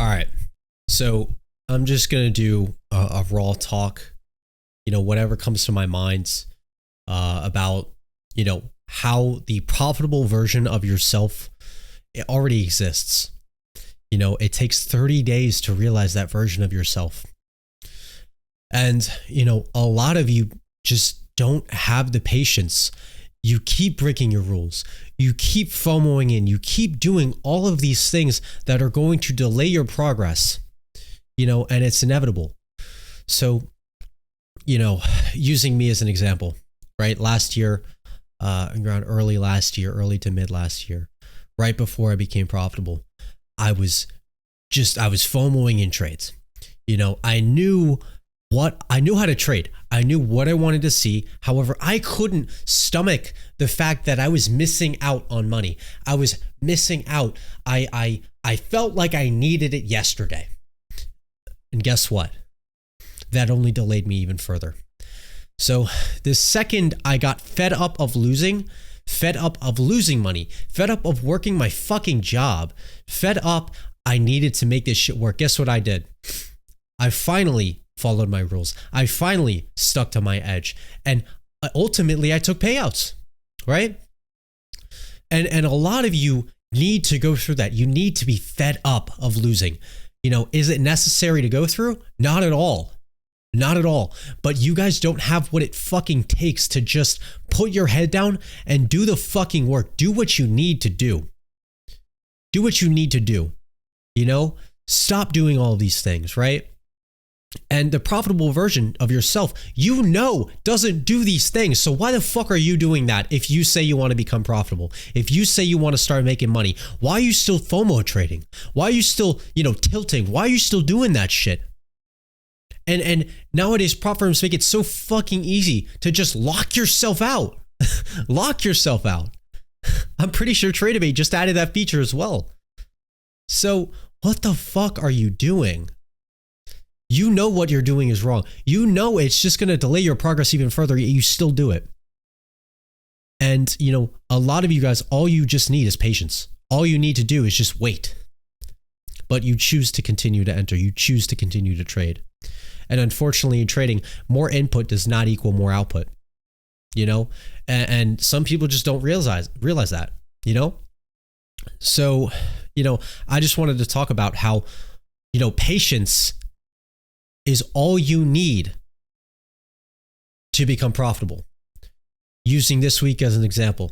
All right. So I'm just going to do a raw talk, whatever comes to my mind about, how the profitable version of yourself, it already exists. It takes 30 days to realize that version of yourself. And, a lot of you just don't have the patience. You keep breaking your rules. You keep FOMOing in. You keep doing all of these things that are going to delay your progress, and it's inevitable. So, using me as an example, right? Last year, around early to mid last year, right before I became profitable, I was FOMOing in trades. I knew how to trade. I knew what I wanted to see. However, I couldn't stomach the fact that I was missing out on money. I was missing out. I felt like I needed it yesterday. And guess what? That only delayed me even further. So the second I got fed up of losing money, fed up of working my fucking job, fed up, I needed to make this shit work. Guess what I did? I finally followed my rules. I finally stuck to my edge. And ultimately I took payouts, right? And a lot of you need to go through that. You need to be fed up of losing. Is it necessary to go through? Not at all. Not at all. But you guys don't have what it fucking takes to just put your head down and do the fucking work. Do what you need to do. Do what you need to do. Stop doing all these things, right? And the profitable version of yourself, doesn't do these things. So why the fuck are you doing that if you say you want to become profitable? If you say you want to start making money, why are you still FOMO trading? Why are you still, tilting? Why are you still doing that shit? And nowadays, prop firms make it so fucking easy to just lock yourself out. Lock yourself out. I'm pretty sure Trademate just added that feature as well. So what the fuck are you doing? You know what you're doing is wrong. It's just going to delay your progress even further, yet you still do it. And, a lot of you guys, all you just need is patience. All you need to do is just wait. But you choose to continue to enter. You choose to continue to trade. And unfortunately, in trading, more input does not equal more output. And some people just don't realize that, So, I just wanted to talk about how, patience is all you need to become profitable. Using this week as an example,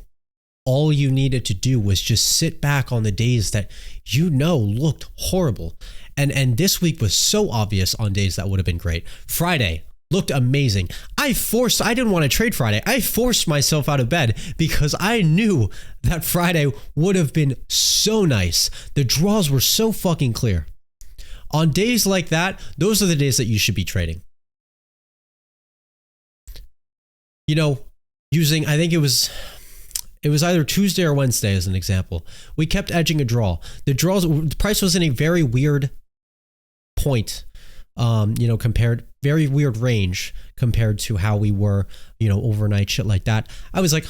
all you needed to do was just sit back on the days that looked horrible. And this week was so obvious on days that would have been great. Friday looked amazing. I didn't want to trade Friday. I forced myself out of bed because I knew that Friday would have been so nice. The draws were so fucking clear. On days like that, those are the days that you should be trading. Using, I think it was either Tuesday or Wednesday as an example. We kept edging a draw. The price was in a very weird point, very weird range compared to how we were, overnight, shit like that. I was like,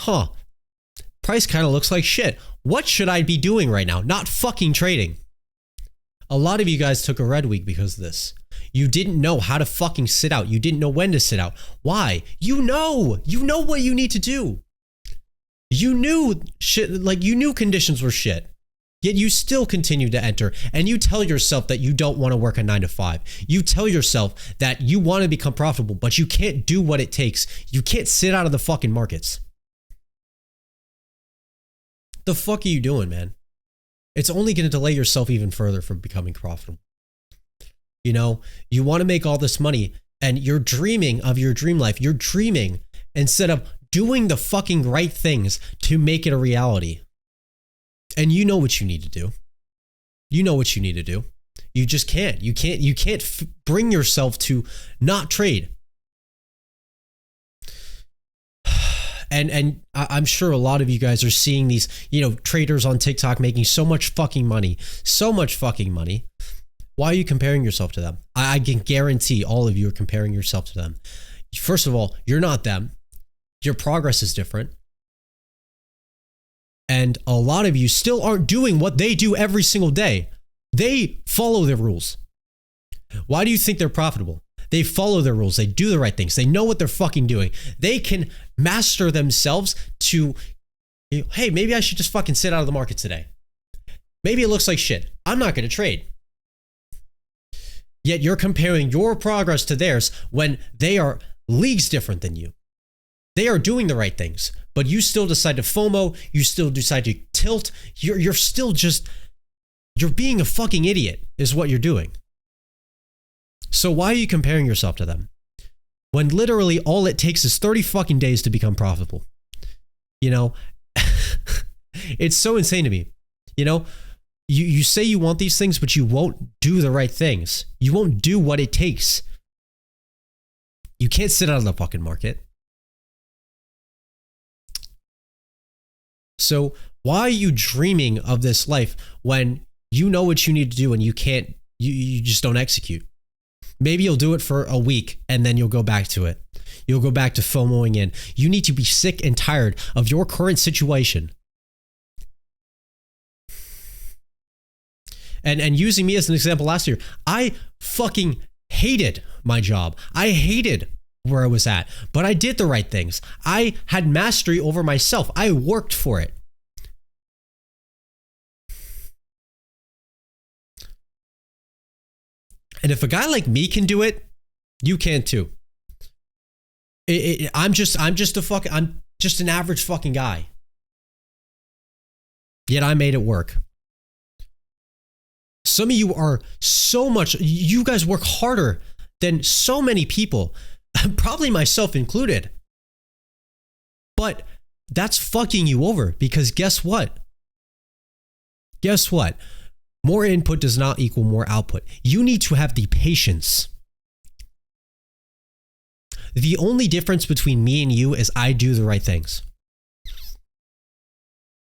price kind of looks like shit. What should I be doing right now? Not fucking trading. A lot of you guys took a red week because of this. You didn't know how to fucking sit out. You didn't know when to sit out. Why? You know what you need to do. You knew shit, you knew conditions were shit. Yet you still continue to enter, and you tell yourself that you don't want to work a 9 to 5. You tell yourself that you want to become profitable, but you can't do what it takes. You can't sit out of the fucking markets. The fuck are you doing, man? It's only going to delay yourself even further from becoming profitable. You want to make all this money, and you're dreaming of your dream life. You're dreaming instead of doing the fucking right things to make it a reality. And you know what you need to do. You know what you need to do. You just can't. You can't bring yourself to not trade. And I'm sure a lot of you guys are seeing these, traders on TikTok making so much fucking money. Why are you comparing yourself to them? I can guarantee all of you are comparing yourself to them. First of all, you're not them. Your progress is different. And a lot of you still aren't doing what they do every single day. They follow their rules. Why do you think they're profitable? They follow their rules. They do the right things. They know what they're fucking doing. They can master themselves to, hey, maybe I should just fucking sit out of the market today. Maybe it looks like shit. I'm not going to trade. Yet you're comparing your progress to theirs when they are leagues different than you. They are doing the right things, but you still decide to FOMO. You still decide to tilt. You're still just, you're being a fucking idiot is what you're doing. So why are you comparing yourself to them? When literally all it takes is 30 fucking days to become profitable. You know, it's so insane to me. You know, you say you want these things, but you won't do the right things. You won't do what it takes. You can't sit out of the fucking market. So why are you dreaming of this life when you know what you need to do and you can't, you just don't execute? Maybe you'll do it for a week and then you'll go back to it. You'll go back to FOMOing in. You need to be sick and tired of your current situation. And using me as an example last year, I fucking hated my job. I hated where I was at, but I did the right things. I had mastery over myself. I worked for it. And if a guy like me can do it, you can too. I'm just an average fucking guy. Yet I made it work. Some of you are you guys work harder than so many people, probably myself included. But that's fucking you over because guess what? Guess what? More input does not equal more output. You need to have the patience. The only difference between me and you is I do the right things.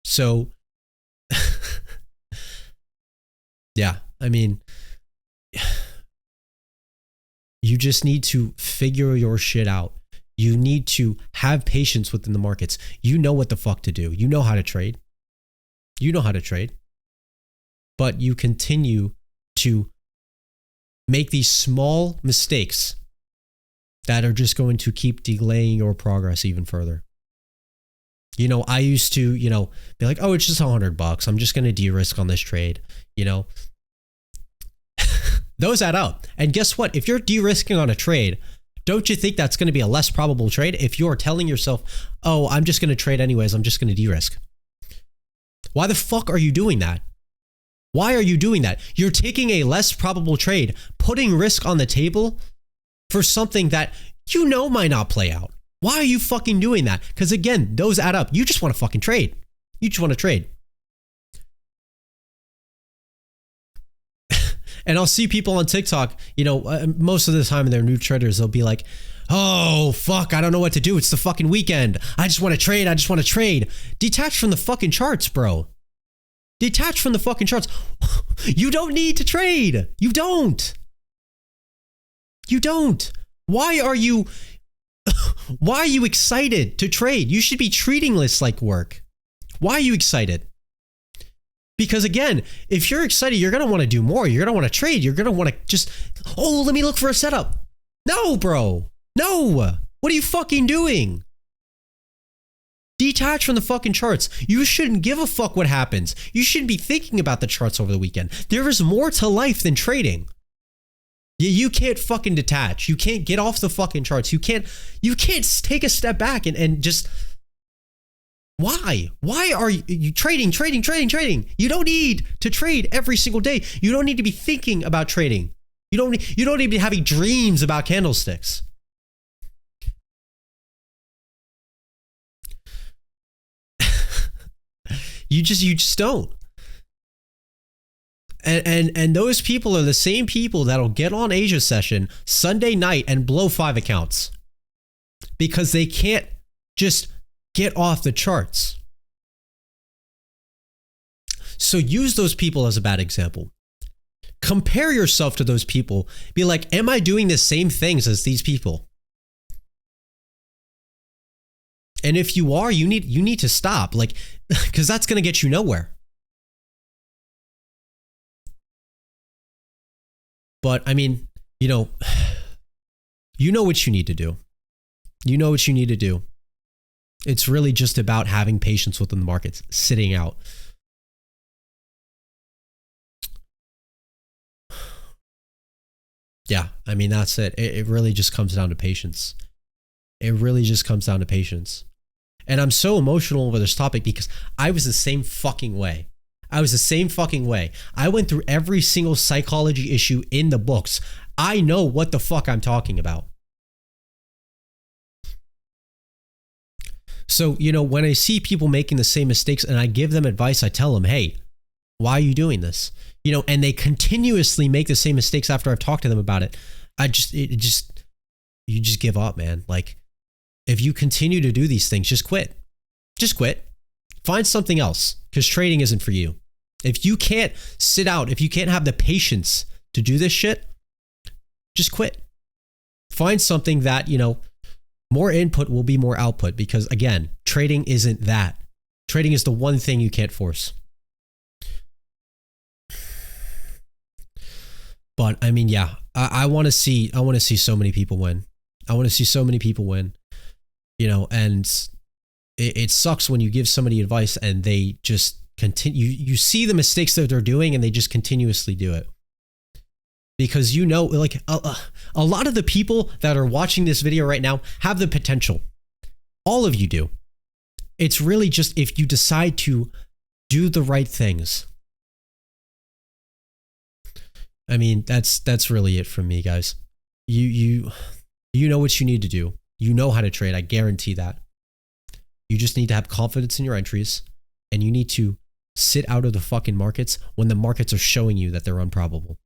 So, yeah, I mean, you just need to figure your shit out. You need to have patience within the markets. You know what the fuck to do. You know how to trade. You know how to trade. But you continue to make these small mistakes that are just going to keep delaying your progress even further. You know, I used to, be like, oh, it's just $100. I'm just going to de-risk on this trade. Those add up. And guess what? If you're de-risking on a trade, don't you think that's going to be a less probable trade if you're telling yourself, oh, I'm just going to trade anyways. I'm just going to de-risk. Why the fuck are you doing that? Why are you doing that? You're taking a less probable trade, putting risk on the table for something that you know might not play out. Why are you fucking doing that? Because again, those add up. You just want to fucking trade. You just want to trade. And I'll see people on TikTok, most of the time they're new traders, they'll be like, oh, fuck, I don't know what to do. It's the fucking weekend. I just want to trade. I just want to trade. Detach from the fucking charts, bro. Detach from the fucking charts. You don't need to trade. You don't. You don't. Why are you excited to trade? You should be treating this like work. Why are you excited? Because again, if you're excited, you're going to want to do more. You're going to want to trade. You're going to want to just, oh, let me look for a setup. No, bro. No. What are you fucking doing? Detach from the fucking charts. You shouldn't give a fuck what happens. You shouldn't be thinking about the charts over the weekend. There is more to life than trading. You can't fucking detach. You can't get off the fucking charts. You can't take a step back and just, why? Why are you trading? You don't need to trade every single day. You don't need to be thinking about trading. You don't need to be having dreams about candlesticks. You just don't. And those people are the same people that'll get on Asia session Sunday night and blow 5 accounts because they can't just get off the charts. So use those people as a bad example. Compare yourself to those people. Be like, am I doing the same things as these people? And if you are, you need to stop, because that's going to get you nowhere. But I mean, you know, you know what you need to do. You know what you need to do. It's really just about having patience within the markets, sitting out. Yeah, I mean, that's it. It really just comes down to patience. It really just comes down to patience. And I'm so emotional over this topic because I was the same fucking way. I was the same fucking way. I went through every single psychology issue in the books. I know what the fuck I'm talking about. So, you know, when I see people making the same mistakes and I give them advice, I tell them, hey, why are you doing this? You know, and they continuously make the same mistakes after I've talked to them about it. You just give up, man. Like, if you continue to do these things, just quit. Just quit. Find something else because trading isn't for you. If you can't sit out, if you can't have the patience to do this shit, just quit. Find something that, you know, more input will be more output because, again, trading isn't that. Trading is the one thing you can't force. But I mean, yeah, I want to see so many people win. I want to see so many people win, you know, and it sucks when you give somebody advice and they just continue. You see the mistakes that they're doing and they just continuously do it. Because, you know, like a lot of the people that are watching this video right now have the potential. All of you do. It's really just if you decide to do the right things. I mean, that's really it from me, guys. You know what you need to do. You know how to trade. I guarantee that. You just need to have confidence in your entries and you need to sit out of the fucking markets when the markets are showing you that they're improbable.